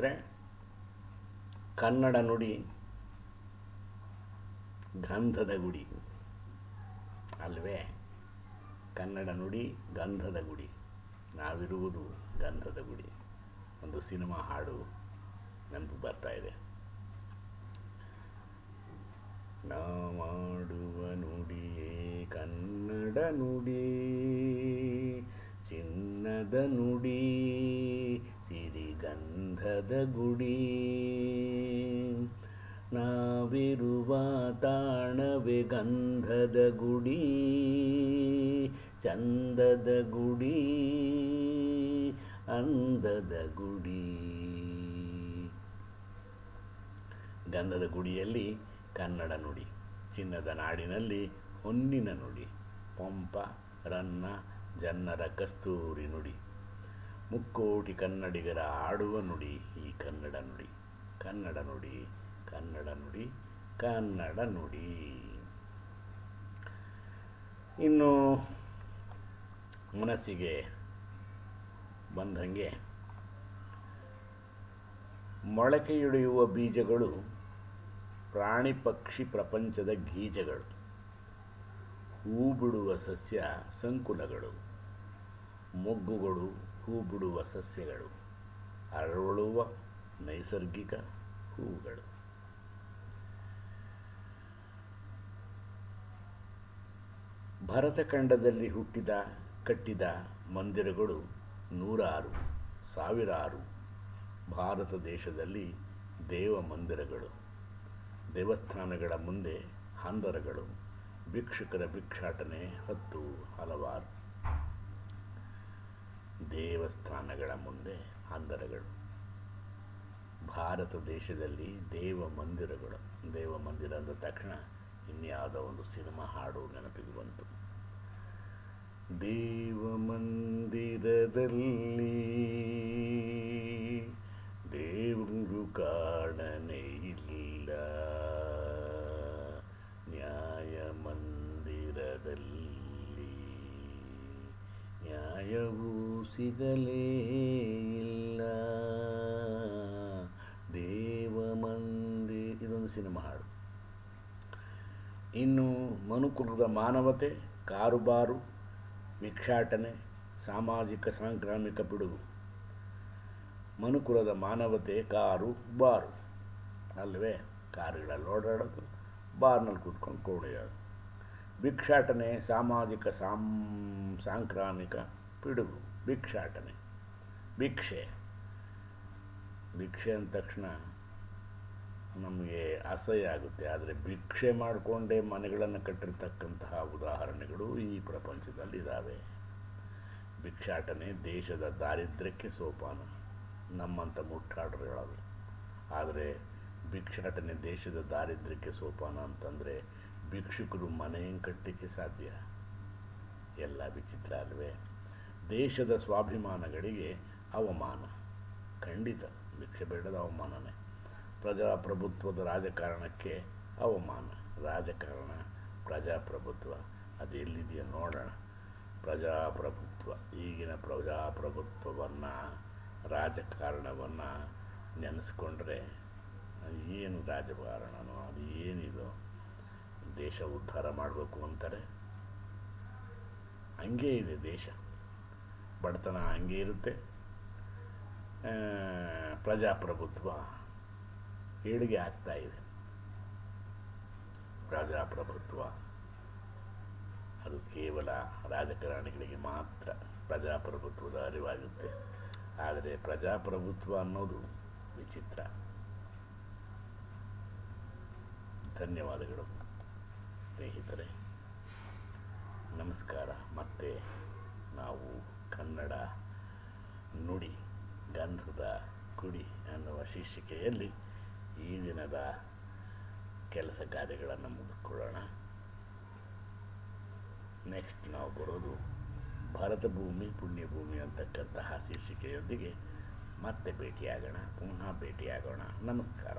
ಅಂದರೆ ಕನ್ನಡ ನುಡಿ ಗಂಧದ ಗುಡಿ ಅಲ್ವೇ. ಕನ್ನಡ ನುಡಿ ಗಂಧದ ಗುಡಿ, ನಾವಿರುವುದು ಗಂಧದ ಗುಡಿ. ಒಂದು ಸಿನಿಮಾ ಹಾಡು ನೆನಪು ಬರ್ತಾ ಇದೆ. ನಾ ಮಾಡುವ ನುಡಿಯೇ ಕನ್ನಡ ನುಡಿ, ಚಿನ್ನದ ನುಡಿ, ಸಿರಿಗಂಧದ ಗುಡಿ. ನಾವಿರುವ ತಾಣವೇ ಗಂಧದ ಗುಡಿ, ಚಂದದ ಗುಡಿ, ಅಂದದ ಗುಡಿ. ಗಂಧದ ಗುಡಿಯಲ್ಲಿ ಕನ್ನಡ ನುಡಿ, ಚಿನ್ನದ ನಾಡಿನಲ್ಲಿ ಹೊನ್ನಿನ ನುಡಿ, ಪಂಪ ರನ್ನ ಜನ್ನರ ಕಸ್ತೂರಿ ನುಡಿ, ಮುಕ್ಕೋಟಿ ಕನ್ನಡಿಗರ ಆಡುವ ನುಡಿ ಈ ಕನ್ನಡ ನುಡಿ. ಕನ್ನಡ ನುಡಿ, ಕನ್ನಡ ನುಡಿ, ಕನ್ನಡ ನುಡಿ. ಇನ್ನು ಮನಸ್ಸಿಗೆ ಬಂದಂಗೆ ಮೊಳಕೆಯೊಡೆಯುವ ಬೀಜಗಳು ಪ್ರಾಣಿ ಪಕ್ಷಿ ಪ್ರಪಂಚದ ಗೀಜಗಳು, ಹೂ ಬಿಡುವ ಸಸ್ಯ ಸಂಕುಲಗಳು, ಮೊಗ್ಗುಗಳು ಹೂ ಬಿಡುವ ಸಸ್ಯಗಳು, ಅರಳುವ ನೈಸರ್ಗಿಕ ಹೂಗಳು. ಭರತಖಂಡದಲ್ಲಿ ಹುಟ್ಟಿದ ಕಟ್ಟಿದ ಮಂದಿರಗಳು ನೂರಾರು ಸಾವಿರಾರು. ಭಾರತ ದೇಶದಲ್ಲಿ ದೇವ ಮಂದಿರಗಳು, ದೇವಸ್ಥಾನಗಳ ಮುಂದೆ ಹಂದರಗಳು, ಭಿಕ್ಷುಕರ ಭಿಕ್ಷಾಟನೆ ಹತ್ತು ಹಲವಾರು. ದೇವಸ್ಥಾನಗಳ ಮುಂದೆ ಹಂದರಗಳು, ಭಾರತ ದೇಶದಲ್ಲಿ ದೇವ ಮಂದಿರಗಳು. ದೇವ ಮಂದಿರ ಅಂದ ತಕ್ಷಣ ಇನ್ಯಾವುದೋ ಒಂದು ಸಿನಿಮಾ ಹಾಡು ನೆನಪಿಗೆ ಬಂತು. ದೇವ ಮಂದಿರದಲ್ಲಿ ದೇವರು ಕಾಣನೇ ಇಲ್ಲ, ನ್ಯಾಯ ಮಂದಿರದಲ್ಲಿ ನ್ಯಾಯವೂ ಸಿಗಲೇ ಇಲ್ಲ. ದೇವ ಮಂದಿರ ಇದೊಂದು ಸಿನಿಮಾ ಹಾಡು. ಇನ್ನು ಮನುಕುಲದ ಮಾನವತೆ ಕಾರುಬಾರು, ಭಿಕ್ಷಾಟನೆ, ಸಾಮಾಜಿಕ ಸಾಂಕ್ರಾಮಿಕ ಪಿಡುಗು. ಮನುಕುಲದ ಮಾನವತೆ ಕಾರು ಬಾರು ಅಲ್ವೇ. ಕಾರುಗಳಲ್ಲಿ ಓಡಾಡೋದು, ಬಾರ್ನಲ್ಲಿ ಕೂತ್ಕೊಂಡು ಕುಡಿಯೋದು. ಭಿಕ್ಷಾಟನೆ ಸಾಮಾಜಿಕ ಸಾಂಕ್ರಾಮಿಕ ಪಿಡುಗು. ಭಿಕ್ಷಾಟನೆ, ಭಿಕ್ಷೆ ಭಿಕ್ಷೆ ಅಂದ ತಕ್ಷಣ ನಮಗೆ ಅಸಹ್ಯ ಆಗುತ್ತೆ. ಆದರೆ ಭಿಕ್ಷೆ ಮಾಡಿಕೊಂಡೇ ಮನೆಗಳನ್ನು ಕಟ್ಟಿರ್ತಕ್ಕಂತಹ ಉದಾಹರಣೆಗಳು ಈ ಪ್ರಪಂಚದಲ್ಲಿ ಇದ್ದಾವೆ. ಭಿಕ್ಷಾಟನೆ ದೇಶದ ದಾರಿದ್ರ್ಯಕ್ಕೆ ಸೋಪಾನ, ನಮ್ಮಂಥ ಮುಟ್ಟಾಡ್ರು ಹೇಳೋದು. ಆದರೆ ಭಿಕ್ಷಾಟನೆ ದೇಶದ ದಾರಿದ್ರ್ಯಕ್ಕೆ ಸೋಪಾನ ಅಂತಂದರೆ ಭಿಕ್ಷುಕರು ಮನೆ ಕಟ್ಟಲಿಕ್ಕೆ ಸಾಧ್ಯ? ಎಲ್ಲ ವಿಚಿತ್ರ ಅಲ್ವೇ. ದೇಶದ ಸ್ವಾಭಿಮಾನಗಳಿಗೆ ಅವಮಾನ. ಖಂಡಿತ ಭಿಕ್ಷೆ ಬೇಡದ ಅವಮಾನನೇ. ಪ್ರಜಾಪ್ರಭುತ್ವದ ರಾಜಕಾರಣಕ್ಕೆ ಅವಮಾನ. ರಾಜಕಾರಣ ಪ್ರಜಾಪ್ರಭುತ್ವ ಅದು ಎಲ್ಲಿದೆಯೋ ನೋಡೋಣ. ಪ್ರಜಾಪ್ರಭುತ್ವ, ಈಗಿನ ಪ್ರಜಾಪ್ರಭುತ್ವವನ್ನು ರಾಜಕಾರಣವನ್ನು ನೆನೆಸ್ಕೊಂಡ್ರೆ ಏನು ರಾಜಕಾರಣನೋ ಅದು ಏನಿದೋ. ದೇಶ ಉದ್ಧಾರ ಮಾಡಬೇಕು ಅಂತಾರೆ, ಹಂಗೇ ಇದೆ ದೇಶ. ಬಡತನ ಹಂಗೆ ಇರುತ್ತೆ, ಪ್ರಜಾಪ್ರಭುತ್ವ ಏಳಿಗೆ ಆಗ್ತಾ ಇದೆ. ಪ್ರಜಾಪ್ರಭುತ್ವ ಅದು ಕೇವಲ ರಾಜಕಾರಣಿಗಳಿಗೆ ಮಾತ್ರ ಪ್ರಜಾಪ್ರಭುತ್ವದ ಅರಿವಾಗುತ್ತೆ. ಆದರೆ ಪ್ರಜಾಪ್ರಭುತ್ವ ಅನ್ನೋದು ವಿಚಿತ್ರ. ಧನ್ಯವಾದಗಳು ಸ್ನೇಹಿತರೆ, ನಮಸ್ಕಾರ. ಮತ್ತೆ ನಾವು ಕನ್ನಡ ನುಡಿ ಗಂಧದ ಗುಡಿ ಅನ್ನುವ ಶೀರ್ಷಿಕೆಯಲ್ಲಿ ಈ ದಿನದ ಕೆಲಸ ಕಾರ್ಯಗಳನ್ನು ಮುಗಿಸ್ಕೊಳ್ಳೋಣ. ನೆಕ್ಸ್ಟ್ ನಾವು ಬರೋದು ಭಾರತ ಭೂಮಿ ಪುಣ್ಯಭೂಮಿ ಅಂತಕ್ಕಂತಹ ಶೀರ್ಷಿಕೆಯೊಂದಿಗೆ ಮತ್ತೆ ಭೇಟಿಯಾಗೋಣ, ಪುನಃ ಭೇಟಿಯಾಗೋಣ. ನಮಸ್ಕಾರ.